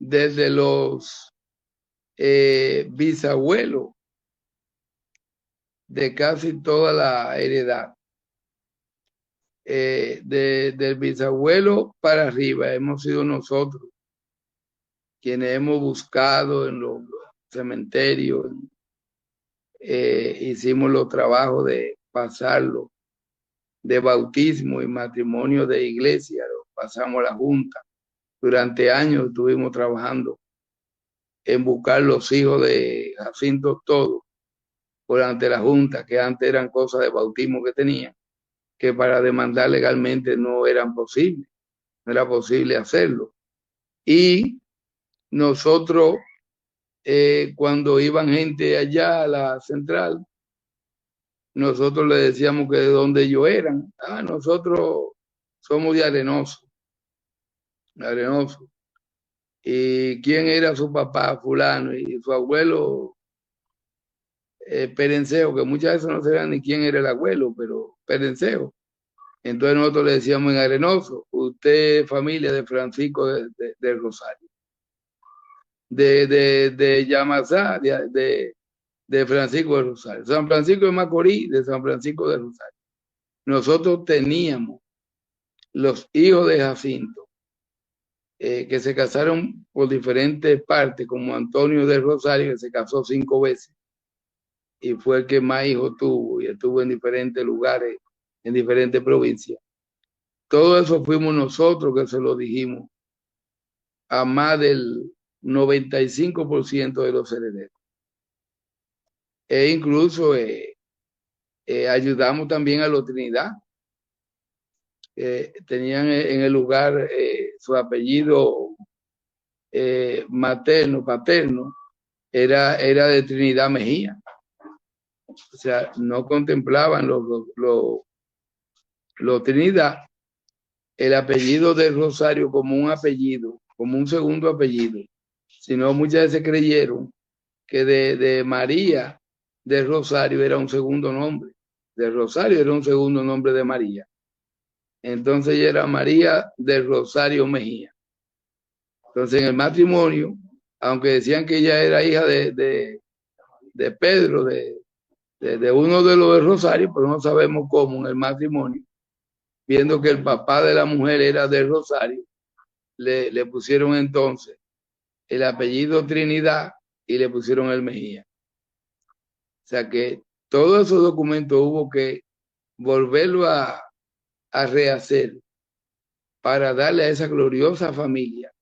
desde los bisabuelos de casi toda la heredad. Del bisabuelo para arriba hemos sido nosotros quienes hemos buscado en los cementerios, hicimos los trabajos de pasarlo, de bautismo y matrimonio de iglesia, lo pasamos a la junta. Durante años estuvimos trabajando en buscar los hijos de Jacinto todos por ante la junta, que antes eran cosas de bautismo que tenían, que para demandar legalmente no eran posibles, no era posible hacerlo. Y nosotros, cuando iban gente allá a la central, nosotros le decíamos que de dónde ellos eran. Ah, nosotros somos de Arenoso, Arenoso. ¿Y quién era su papá, fulano? Y su abuelo, Perencejo, que muchas veces no sabían ni quién era el abuelo, pero Perencejo. Entonces nosotros le decíamos en Arenoso, usted es familia de Francisco de Rosario, de Yamasá, de Francisco de Rosario, San Francisco de Macorís, de San Francisco de Rosario. Nosotros teníamos los hijos de Jacinto, que se casaron por diferentes partes, como Antonio de Rosario, que se casó 5 veces y fue el que más hijos tuvo y estuvo en diferentes lugares, en diferentes provincias. Todo eso fuimos nosotros que se lo dijimos a más del 95% de los herederos. E incluso ayudamos también a los Trinidad. Tenían en el lugar su apellido materno, paterno, era de Trinidad Mejía. O sea, no contemplaban los Trinidad el apellido de Rosario como un apellido, como un segundo apellido, sino muchas veces creyeron que de María de Rosario era un segundo nombre, de Rosario era un segundo nombre de María. Entonces ella era María de Rosario Mejía. Entonces en el matrimonio, aunque decían que ella era hija de Pedro, de uno de los de Rosario, pero no sabemos cómo en el matrimonio, viendo que el papá de la mujer era de Rosario, le pusieron entonces el apellido Trinidad y le pusieron el Mejía. O sea que todos esos documentos hubo que volverlo a rehacer para darle a esa gloriosa familia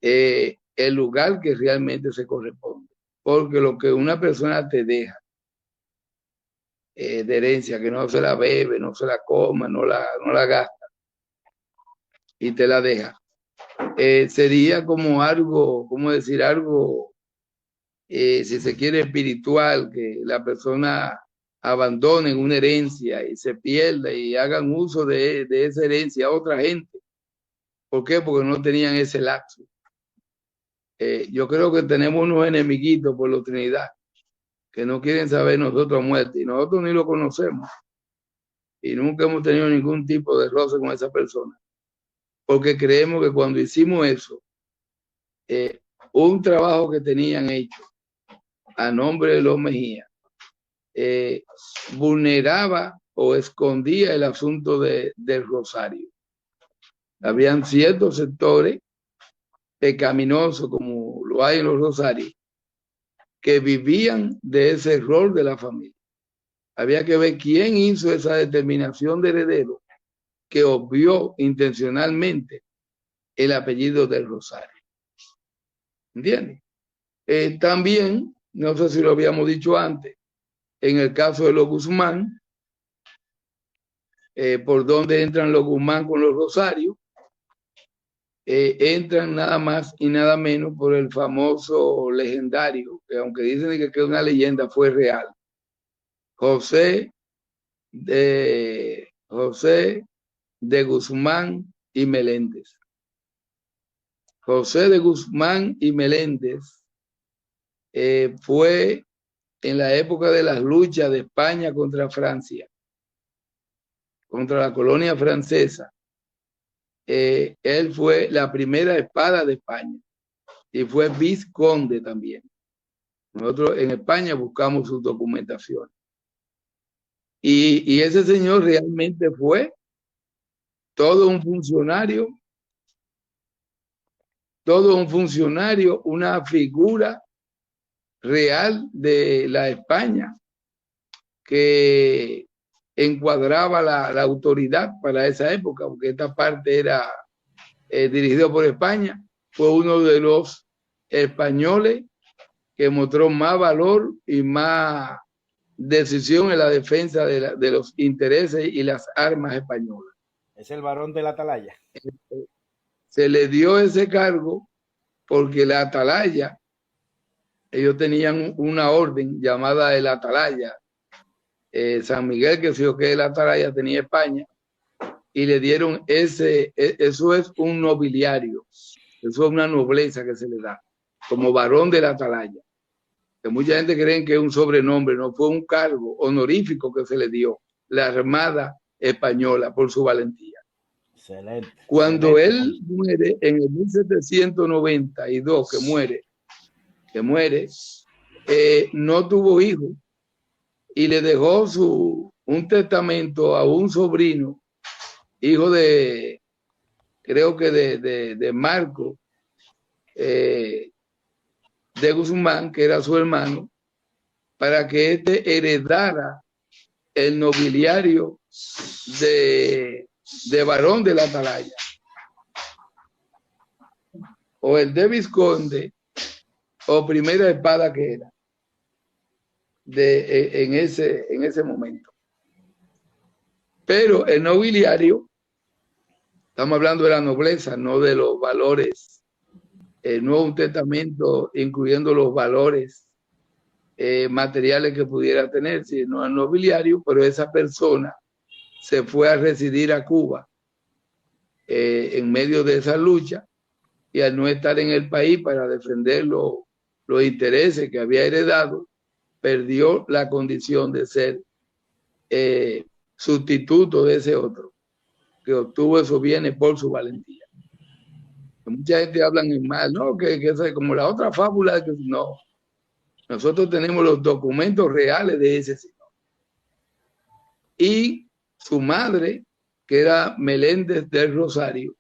el lugar que realmente se corresponde. Porque lo que una persona te deja de herencia, que no se la bebe, no se la coma, no la gasta y te la deja, sería como algo, ¿cómo decir? Algo, si se quiere, espiritual, que la persona abandone una herencia y se pierda y hagan uso de esa herencia a otra gente. ¿Por qué? Porque no tenían ese lapso. Yo creo que tenemos unos enemiguitos por la Trinidad que no quieren saber nosotros muerte y nosotros ni lo conocemos y nunca hemos tenido ningún tipo de roce con esa persona porque creemos que cuando hicimos eso, eh, un trabajo que tenían hecho a nombre de los Mejía eh, vulneraba o escondía el asunto del Rosario. Habían ciertos sectores pecaminosos, como lo hay en los Rosarios, que vivían de ese rol de la familia. Había que ver quién hizo esa determinación de heredero que obvió intencionalmente el apellido del Rosario. ¿Entiendes? También, no sé si lo habíamos dicho antes, en el caso de los Guzmán, por donde entran los Guzmán con los Rosarios, entran nada más y nada menos por el famoso legendario, que aunque dicen que es una leyenda, fue real. José de Guzmán y Meléndez. José de Guzmán y Meléndez fue en la época de las luchas de España contra Francia, contra la colonia francesa. Él fue la primera espada de España. y fue vizconde también. Nosotros en España buscamos sus documentaciones. Y ese señor realmente fue todo un funcionario, una figura real de la España que encuadraba la autoridad para esa época, porque esta parte era dirigido por España. Fue uno de los españoles que mostró más valor y más decisión en la defensa de los intereses y las armas españolas. Es el varón de la atalaya. Se le dio ese cargo porque la atalaya, ellos tenían una orden llamada el atalaya, San Miguel, que sé yo que el atalaya tenía España, y le dieron eso es un nobiliario, eso es una nobleza que se le da, como varón de la atalaya. Que mucha gente cree que es un sobrenombre, no, fue un cargo honorífico que se le dio la Armada Española por su valentía. Excelente. Cuando excelente. él muere en el 1792, que muere, no tuvo hijos y le dejó un testamento a un sobrino, hijo de, creo que de Marco, de Guzmán, que era su hermano, para que éste heredara el nobiliario de varón de la atalaya, o el de vizconde, o primera espada que era, en ese momento. Pero el nobiliario, estamos hablando de la nobleza, no de los valores, no un testamento incluyendo los valores materiales que pudiera tener, sino el nobiliario, pero esa persona se fue a residir a Cuba en medio de esa lucha, y al no estar en el país para defender los intereses que había heredado, perdió la condición de ser sustituto de ese otro, que obtuvo esos bienes por su valentía. Mucha gente habla en mal, ¿no? Que es como la otra fábula, que no. Nosotros tenemos los documentos reales de ese señor. Y su madre, que era Meléndez del Rosario,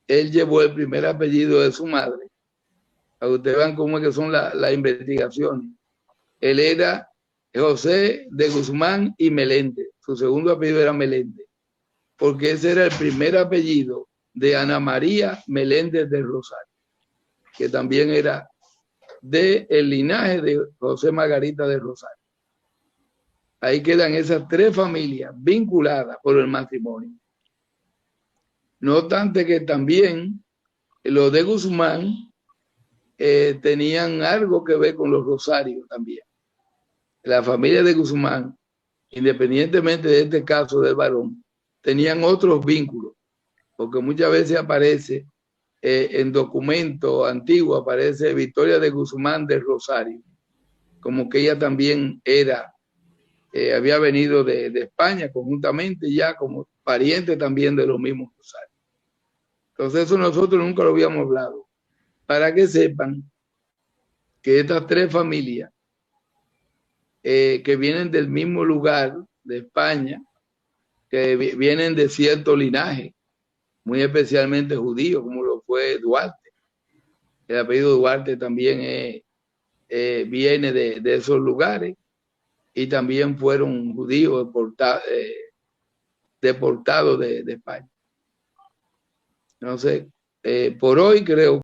él llevó el primer apellido de su madre. Para que ustedes vean cómo es que son las investigaciones. Él era José de Guzmán y Meléndez. Su segundo apellido era Meléndez, porque ese era el primer apellido de Ana María Meléndez del Rosario, que también era del linaje de José Margarita del Rosario. Ahí quedan esas tres familias vinculadas por el matrimonio. No obstante que también los de Guzmán tenían algo que ver con los Rosarios también. La familia de Guzmán, independientemente de este caso del varón, tenían otros vínculos, porque muchas veces aparece en documentos antiguos, aparece Victoria de Guzmán del Rosario, como que ella también era, había venido de España conjuntamente ya como pariente también de los mismos Rosarios. Entonces eso nosotros nunca lo habíamos hablado, para que sepan que estas tres familias que vienen del mismo lugar de España, que vienen de cierto linaje, muy especialmente judío, como lo fue Duarte. El apellido Duarte también viene de esos lugares, y también fueron judíos deportados de España. Entonces, por hoy creo